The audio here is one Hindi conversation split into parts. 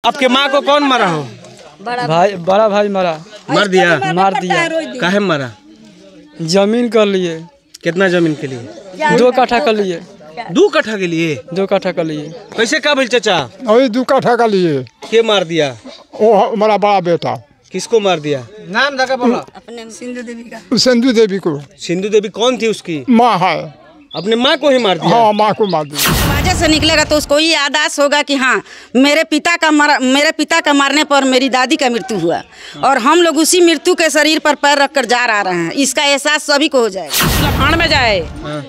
आपके माँ को कौन मारा हो? बड़ा भाई मारा। मार दिया? मार दिया। काहे मारा? जमीन कर लिए। कितना जमीन के लिए? 2 कट्ठा कर लिए। 2 कट्ठा के लिए? 2 कट्ठा कर लिए। कैसे का भइल चाचा? वही 2 कट्ठा का लिए। के मार दिया? वो हमारा बड़ा बेटा। किसको मार दिया? नाम जगह बोला। अपने सिंधु देवी का। सिंधु देवी को। सिंधु देवी कौन थी उसकी? माँ है। अपने माँ को ही मार दिया? हाँ, माँ को मार दिया। दरवाजे से निकलेगा तो उसको ये आदास होगा कि हाँ मेरे पिता का मारने पर मेरी दादी का मृत्यु हुआ और हम लोग उसी मृत्यु के शरीर पर पैर रखकर जा रहे हैं। इसका एहसास सभी को हो जाएगा। चूल्हा भाड़ में जाए,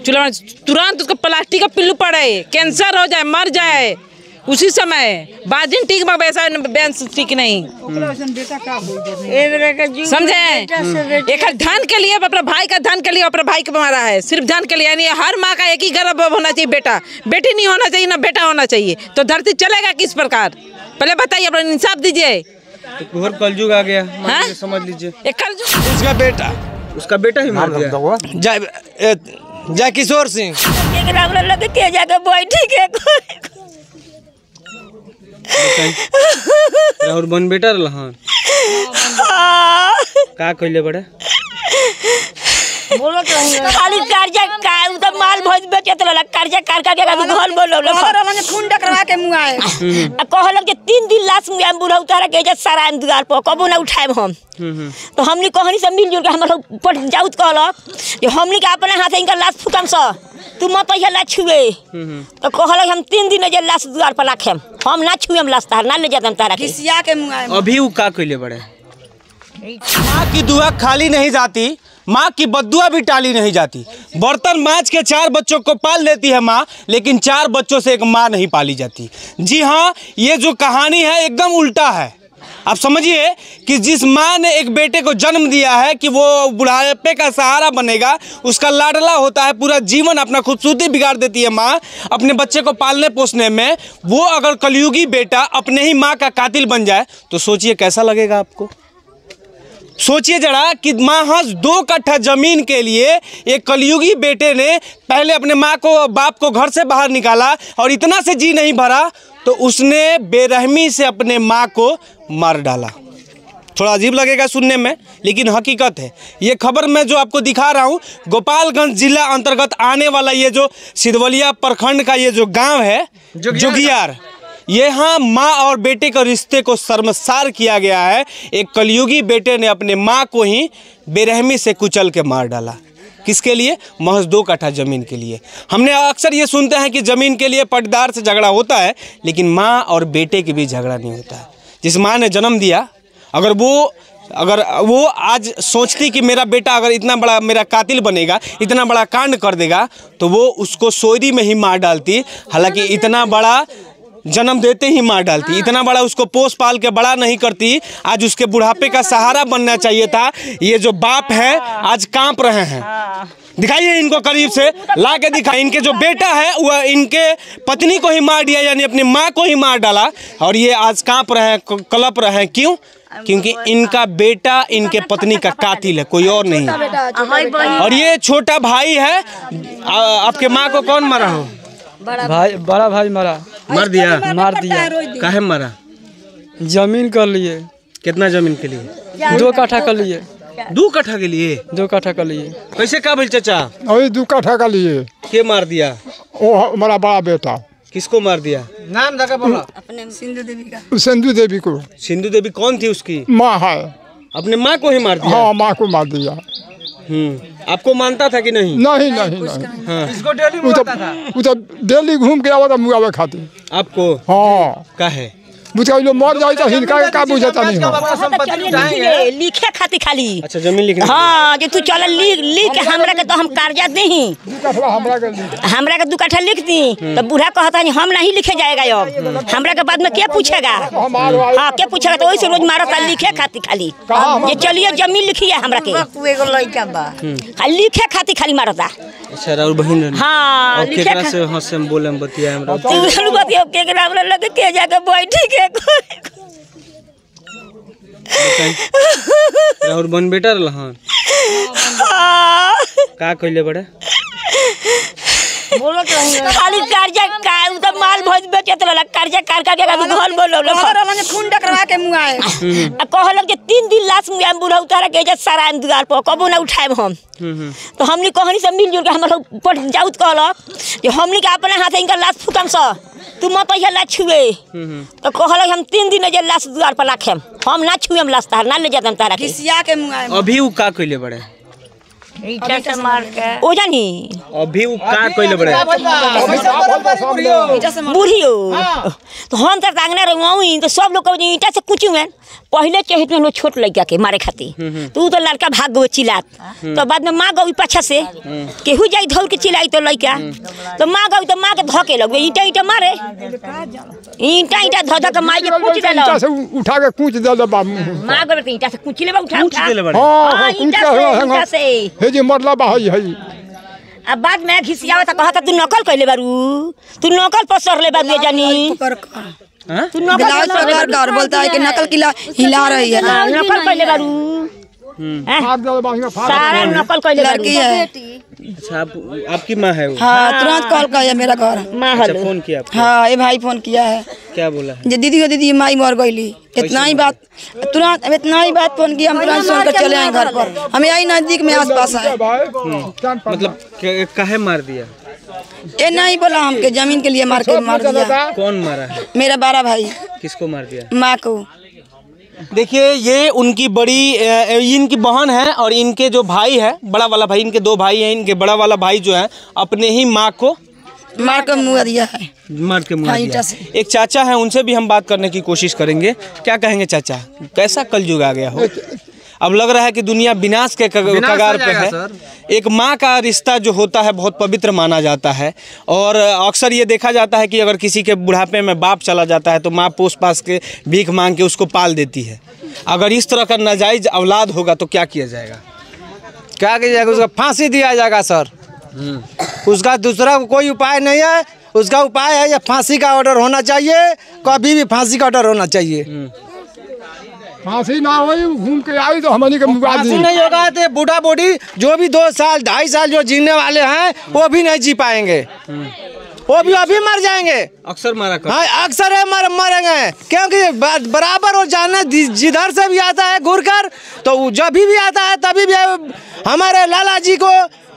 चूल्हा तुरंत उसको प्लास्टिक का पिल्लू पड़े, कैंसर हो जाए, मर जाए उसी समय। बाजिन ठीक वैसा बेंस ठीक नहीं समझे। एक धन के लिए अपने भाई का धन के लिए अपने भाई को मारा है, सिर्फ धन के लिए। यानी हर माँ का एक ही गर्भ होना चाहिए, बेटा बेटी नहीं होना चाहिए, ना बेटा होना चाहिए। तो धरती चलेगा किस प्रकार? पहले बताइए, अपना इंसाफ दीजिए। तो घोर कलयुग आ गया, समझ लीजिए। उसका बेटा ही मार दिया। जय किशोर सिंह और बन बेटा रहन का कइले बड़े? खाली कर्जा का माल भोज बेचत रहला, कर्जा कर के घर बोलौले माने खून डकरवा के मुआए कहलक जे 3 दिन लाश मुआए बुढ़ा उतारा के जे सराय द्वार पर कबो ना उठाएब हम। तो हमनी कहनी सब मिलजुल के हमरा पट जाउत कहलक जे हमनी के अपने हाथ इनका लाश फुकम स तू मत ला छुए। तो कहलक हम 3 दिन जे लाश द्वार पर रखेम, हम ना छुएम लाश तार ना ले जातम तारा के किसिया के मुआए। अभी उ का कइले बड़े? माँ की दुआ खाली नहीं जाती, माँ की बद्दुआ भी टाली नहीं जाती। बर्तन मांज के 4 बच्चों को पाल लेती है माँ, लेकिन 4 बच्चों से एक माँ नहीं पाली जाती। जी हाँ, ये जो कहानी है एकदम उल्टा है। आप समझिए कि जिस माँ ने एक बेटे को जन्म दिया है कि वो बुढ़ापे का सहारा बनेगा, उसका लाडला होता है, पूरा जीवन अपना खूबसूरती बिगाड़ देती है माँ अपने बच्चे को पालने पोसने में। वो अगर कलयुगी बेटा अपने ही माँ का कातिल बन जाए तो सोचिए कैसा लगेगा आपको। सोचिए जरा कि महज 2 कट्ठा जमीन के लिए एक कलयुगी बेटे ने पहले अपने माँ को बाप को घर से बाहर निकाला और इतना से जी नहीं भरा तो उसने बेरहमी से अपने माँ को मार डाला। थोड़ा अजीब लगेगा सुनने में, लेकिन हकीकत है। ये खबर मैं जो आपको दिखा रहा हूँ, गोपालगंज जिला अंतर्गत आने वाला ये जो सिधवलिया प्रखंड का ये जो गाँव है जोगियार, यहाँ माँ और बेटे के रिश्ते को शर्मसार किया गया है। एक कलयुगी बेटे ने अपने माँ को ही बेरहमी से कुचल के मार डाला। किसके लिए? महज 2 कट्ठा ज़मीन के लिए। हमने अक्सर ये सुनते हैं कि ज़मीन के लिए पटदार से झगड़ा होता है, लेकिन माँ और बेटे के बीच झगड़ा नहीं होता है। जिस माँ ने जन्म दिया, अगर वो आज सोचती कि मेरा बेटा अगर इतना बड़ा मेरा कातिल बनेगा, इतना बड़ा कांड कर देगा, तो वो उसको सोयरी में ही मार डालती। हालांकि इतना बड़ा जन्म देते ही मार डालती, इतना बड़ा उसको पोस पाल के बड़ा नहीं करती। आज उसके बुढ़ापे का सहारा बनना चाहिए था। ये जो बाप है आज कांप रहे हैं। दिखाइए इनको करीब से ला के दिखाइए। इनके जो बेटा है वह इनके पत्नी को ही मार दिया, यानी अपनी माँ को ही मार डाला, और ये आज कांप रहे हैं, कलप रहे हैं। क्यों? क्योंकि इनका बेटा इनके पत्नी का कातिल है, कोई और नहीं। और ये छोटा भाई है। आपके माँ को कौन मारा हो? बड़ा भाई मारा। मार दिया? मार दिया। काहे मारा? जमीन कर लिए। कितना जमीन के लिए? 2 कट्ठा कर लिए। 2 कट्ठा के लिए? 2 कट्ठा कर लिए। कैसे का भइल चाचा? वही 2 कट्ठा का लिए। के मार दिया? वो हमारा बड़ा बेटा। किसको मार दिया? नाम जगह बोला। अपने सिंधु देवी का। सिंधु देवी को। सिंधु देवी कौन थी उसकी? माँ है। अपने माँ को ही मार दिया? हाँ, माँ को मार दिया। आपको मानता था कि नहीं? नहीं। हाँ। इसको डेली बोलता था। वो तो डेली घूम के आवा था मुआवे खातिर। आपको? हाँ। का है बुझा लो मर जाए तो हिनका का बुझाता नहीं हो। लिखे खाती खाली। अच्छा, जमीन लिखने? हाँ, जो तू चल लिख के हमरा के तो हम कर्जा देही, हमरा के 2 कट्ठा लिख दी। तो बूढ़ा कहता नहीं हम नहीं लिखे जाएगा, अब हमरा के बाद में क्या पूछेगा? हाँ, क्या पूछेगा? तो वही से रोज मारता लिखे खाती खाली। ये चलिए जमीन लिखिए हमरा के, लिखे खाती खाली मारता। अच्छा, और बहन? हाँ, केकरा से हंसे हम बोले हम बतिया हमरा तू बतिया केकरा लगे के जाके बैठी के और बन बेटा रहन का कइले बड़े? खाली कर्जा का माल भोज बेचत रहला कर्जा कर के घर बोलौले खून डकरवा के मुआए कहलक जे 3 दिन लाश मुआए बुढ़ा उतारा के जे सराय द्वार पर कबो ना उठाएब हम। तो हमनी कहनी सब मिलजुल के हमरा पट जाउत कहलक जे हमनी के अपने हाथ इनका लाश फुकम स तू मत हिला छुए। तो कहलक हम 3 दिन जे लाश द्वार पर राखेम हम ना छुएम लाश तार ना ले जातम तारा के खिसिया के मुआए। अभी उ का कइले बड़े ईटा से मार के ओ जानी अभी उ का कइले बड़े बुढ़ियो तो हम तक आंगना रहुई तो सब लोग कह ईटा से कुछ में पहले चहित में छोट लड़का के मारे खातिर तो तो लड़का भाग गए चिल्लात तो बाद में माँ गई पाछा से केहू जाई धौल के चिल्लाई तो लड़का तो माँ गई तो माँ के धके लगे ईटा ईटा मारे ईटा ईटा धो धो के माई के पूछ देला ईटा से उठा के कूच देला माँ गई ईटा से कुछ लेबा उठा उठा हां ईटा से हे जी मरला बा है। अब बाद में घिसियावा त कहता तू नकल कइले बारू तू नकल पर सरले बारू जानी तू नकल कर बोलता है कि नकल किला हिला रही है नकल कइले बारू सारा नकल कइले बारू लड़की है। अच्छा आपकी माँ है वो? हाँ तुरंत कॉल किया मेरा घर माँ अच्छा फोन किया आपको? हाँ ये भाई फोन किया है। क्या बोला है? जे दीदी हो दीदी माई मर गईली इतना ही बात तुरंत इतना ही बात फोन किया हम तुरंत सुन कर चले आए घर पर हमें यही नजदीक में आस पास है। मतलब काहे मार दिया? ये नहीं बोला हमके जमीन के लिए मार दिया। कौन मारा है? मेरा बड़ा भाई। किसको मार दिया? माँ को। देखिए ये उनकी बड़ी इनकी बहन है और इनके जो भाई है बड़ा वाला भाई इनके 2 भाई हैं इनके बड़ा वाला भाई जो है अपने ही माँ को मार के मुआ दिया है। मार के मुआ दिया। एक चाचा है उनसे भी हम बात करने की कोशिश करेंगे। क्या कहेंगे चाचा कैसा कलयुग आ गया हो? अब लग रहा है कि दुनिया विनाश के कगार पे है। एक माँ का रिश्ता जो होता है बहुत पवित्र माना जाता है और अक्सर ये देखा जाता है कि अगर किसी के बुढ़ापे में बाप चला जाता है तो माँ पोस पास के भीख मांग के उसको पाल देती है। अगर इस तरह का नाजायज औलाद होगा तो क्या किया जाएगा? क्या किया जाएगा? उसका फांसी दिया जाएगा सर। उसका दूसरा कोई उपाय नहीं है। उसका उपाय है या फांसी का ऑर्डर होना चाहिए, कभी भी फांसी का ऑर्डर होना चाहिए। फांसी ना हो घूम के आई तो हमनी के फांसी नहीं होगा तो बूढ़ा बूढ़ी जो भी 2 साल 2.5 साल जो जीने वाले हैं वो भी नहीं जी पाएंगे, वो भी अभी मर जाएंगे। अक्सर मारा कर। हाँ अक्सर है मरेंगे क्योंकि बराबर वो जाना जिधर से भी आता है घूर कर तो जब भी आता है तभी भी हमारे लाला जी को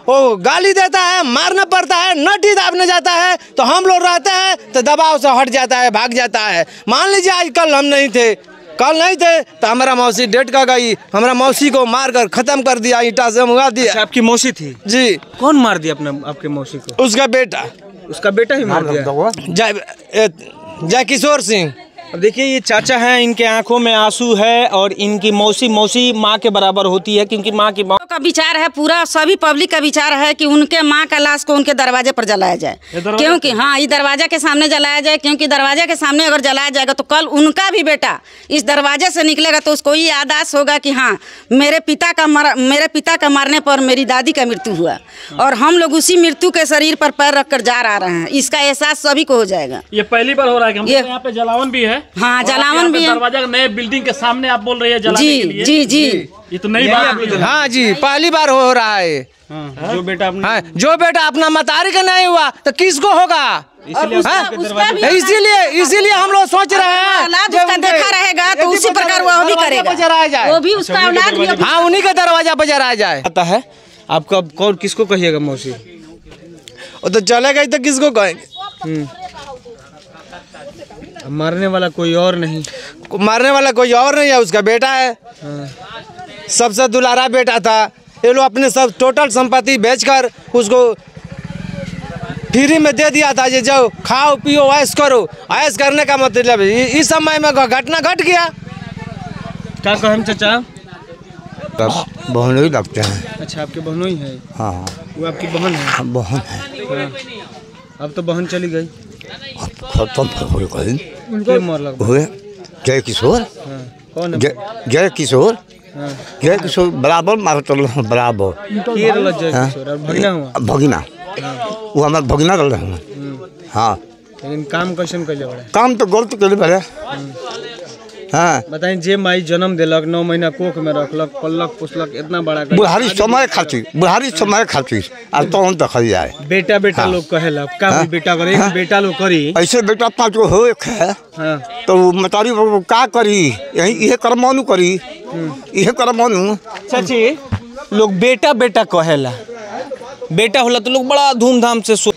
वो गाली देता है, मारना पड़ता है, नटी दाबने जाता है तो हम लोग रहते हैं तो दबाव से हट जाता है, भाग जाता है। मान लीजिए आज कल हम नहीं थे तो हमारा मौसी डेट का गई, हमारा मौसी को मार कर खत्म कर दिया, ईटा से मुआ दिया। अच्छा, आपकी मौसी थी जी। कौन मार दिया आपके मौसी को? उसका बेटा। उसका बेटा ही मार दिया? जय किशोर सिंह। अब देखिए ये चाचा हैं इनके आंखों में आंसू है और इनकी मौसी माँ के बराबर होती है क्योंकि माँ की का विचार है पूरा सभी पब्लिक का विचार है कि उनके माँ का लाश को उनके दरवाजे पर जलाया जाए क्योंकि हाँ ये दरवाजे के सामने जलाया जाए क्योंकि दरवाजे के सामने अगर जलाया जाएगा तो कल उनका भी बेटा इस दरवाजे से निकलेगा तो उसको ये याददाश्त होगा कि हाँ मेरे पिता का मारने पर मेरी दादी का मृत्यु हुआ और हम लोग उसी मृत्यु के शरीर पर पैर रख कर जा रहे हैं। इसका एहसास सभी को हो जाएगा। ये पहली बार हो रहा है कि यहाँ पे जलावन भी है। हाँ जलावन भी है। दरवाजा नए बिल्डिंग के सामने आप बोल रही है जलाने के लिए। जी जी ये तो नई बात। हाँ जी पहली बार हो रहा है। जो बेटा अपना मतारी का नहीं हुआ तो किसको होगा? इसीलिए हम लोग सोच रहे हैं उसका देखा रहेगा तो उसी प्रकार वो भी करेगा, वो भी उसका औलाद भी। हाँ उन्हीं का दरवाजा पर जलाया जाए। आता है आपका कौन किसको कहिएगा मौसी? वो तो चलेगा तो किसको कहेंगे? मारने वाला कोई और नहीं, मारने वाला कोई और नहीं है, उसका बेटा है। सबसे दुलारा बेटा था। ये लोग अपने सब टोटल संपत्ति बेचकर उसको फ्री में दे दिया था। ये जाओ खाओ पियो ऐश करो। ऐश करने का मतलब इस समय में घटना घट गया। क्या कहें चाचा? बहनों ही लगते हैं। अच्छा आपके बहनों ही है? हाँ वो आपकी बहन है? बहन है। अब तो बहन चली गई। खत्म हो गई। हुए जय किशोर। कौन है? जय किशोर। जय किशोर बराबर मारते बराबर। भगिना वो हमारे भगिना कर रहे हैं। हाँ लेकिन काम कैसे कर ले? काम तो गलत कर ले। हाँ बताइए जे माई जन्म दिलक 9 महीना कोख में रखलक पलक पुसलक इतना बड़ा बुढ़ारी समय खातिर अब तो हम देखल जाए बेटा बेटा लोग कहेला का बेटा करे बेटा लोग करी ऐसे बेटा 5 गो हो एक है तो मतारी का करी यही कर्मानु करी यह कर्मानु। चाची लोग बेटा बेटा कहेला, बेटा होला तो लोग बड़ा धूमधाम से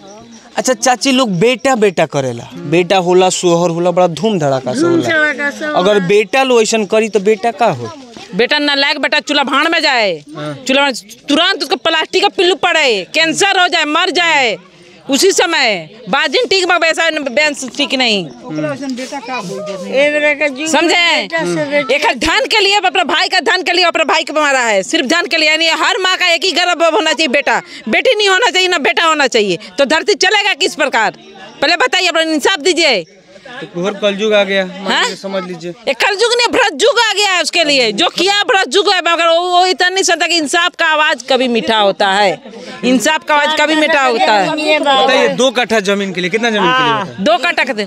अच्छा चाची लोग बेटा बेटा करेला, बेटा होला सोहर होला बड़ा धूम धड़ाका से होला। अगर बेटा लो ऐसा करी तो बेटा का हो? बेटा नालायक बेटा चूल्हा भाड़ में जाए, चूल्हा तुरंत उसको प्लास्टिक का पिल्लू पड़े, कैंसर हो जाए, मर जाए उसी समय। बाजिन ठीक में वैसा बेंस ठीक नहीं समझे। एक धन के लिए अपने भाई का धन के लिए अपने भाई को मारा है, सिर्फ धन के लिए। यानी हर माँ का एक ही गर्भ होना चाहिए, बेटा बेटी नहीं होना चाहिए, ना बेटा होना चाहिए। तो धरती चलेगा किस प्रकार? पहले बताइए, अपना इंसाफ दीजिए। तो कलयुग आ गया, समझ लीजिए। एक कलयुग नहीं भ्रष्ट युग आ गया है उसके लिए, जो किया भ्रष्ट युग है। मगर वो इतना नहीं समझता कि इंसाफ का आवाज कभी मीठा होता है, इंसाफ का आवाज कभी मीठा होता है। बताइए 2 कट्ठा जमीन के लिए कितना जमीन के लिए? 2 कट्ठा कहते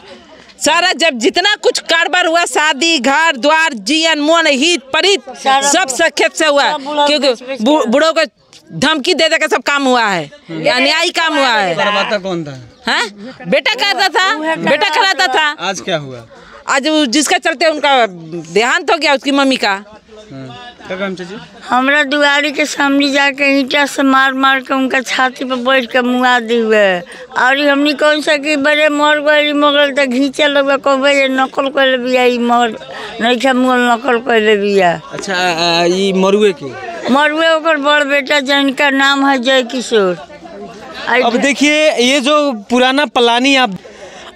सारा जब जितना कुछ कारोबार हुआ, शादी घर द्वार जीवन मोन हित परित सब सखेत से हुआ, क्योंकि बूढ़ों को धमकी दे के सब काम हुआ है, अन्यायी काम हुआ है। करवाता कौन था? हाँ बेटा करता था, बेटा कराता था। आज क्या हुआ? आज जिसका चलते उनका देहांत हो गया, उसकी मम्मी का। हमरा दुआरी के सामने जाके ईंटा से मार मार के उनका छाती पर बैठ के मुआ दी हुए। और हमनी कौन सा कि बड़े मर गई मगल तो घींचे लोग कहे नकल कर बिया, मर नहीं मुगल नकल कर बिया। अच्छा ये मरुए की मरुए ओकर बड़ बेटा जिनका नाम है जय किशोर। अब देखिए ये जो पुराना पलानी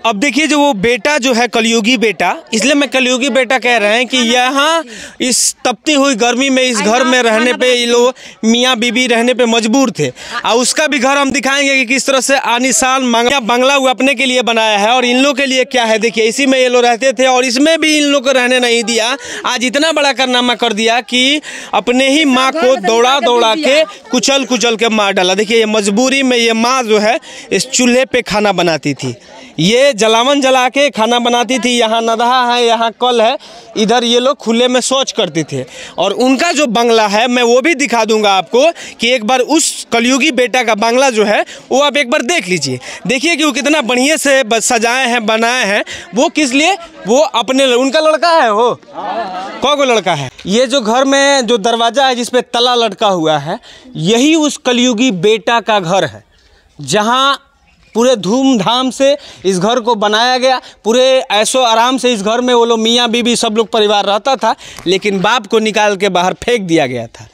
अब देखिए जो वो बेटा जो है कलयुगी बेटा, इसलिए मैं कलयुगी बेटा कह रहे हैं कि यहाँ इस तपती हुई गर्मी में इस घर में रहने पे ये लोग मियाँ बीबी रहने पे मजबूर थे। और उसका भी घर हम दिखाएंगे कि किस तरह से आलीशान बंगला वो अपने के लिए बनाया है और इन लोग के लिए क्या है। देखिए इसी में ये लोग रहते थे और इसमें भी इन लोग को रहने नहीं दिया। आज इतना बड़ा कारनामा कर दिया कि अपने ही माँ को दौड़ा दौड़ा के कुचल कुचल के मार डाला। देखिए ये मजबूरी में ये माँ जो है इस चूल्हे पे खाना बनाती थी, ये जलावन जला के खाना बनाती थी। यहाँ नदहा है, यहाँ कल है, इधर ये लोग खुले में शौच करते थे। और उनका जो बंगला है मैं वो भी दिखा दूंगा आपको कि एक बार उस कलयुगी बेटा का बंगला जो है वो आप एक बार देख लीजिए। देखिए कि वो कितना बढ़िया से सजाए हैं, बनाए हैं। वो किस लिए? वो अपने उनका लड़का है। वो कौन को लड़का है? ये जो घर में जो दरवाज़ा है जिसपे तला लटका हुआ है, यही उस कलयुगी बेटा का घर है, जहाँ पूरे धूमधाम से इस घर को बनाया गया। पूरे ऐशो आराम से इस घर में वो लोग मियाँ बीबी सब लोग परिवार रहता था। लेकिन बाप को निकाल के बाहर फेंक दिया गया था,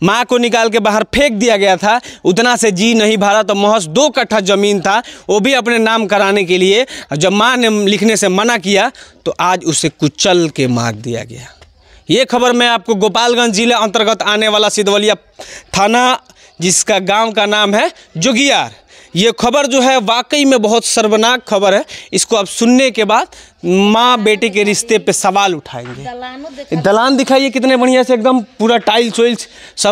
माँ को निकाल के बाहर फेंक दिया गया था। उतना से जी नहीं भरा तो महज 2 कट्ठा ज़मीन था, वो भी अपने नाम कराने के लिए। जब माँ ने लिखने से मना किया तो आज उसे कुचल के मार दिया गया। ये खबर मैं आपको गोपालगंज जिले अंतर्गत आने वाला सिद्धवलिया थाना, जिसका गाँव का नाम है जोगियार, ये खबर जो है वाकई में बहुत शर्मनाक खबर है। इसको अब सुनने के बाद माँ बेटे के रिश्ते पे सवाल उठाएंगे। दलान दिखाइए कितने बढ़िया से, एकदम पूरा टाइल्स वाइल्स सब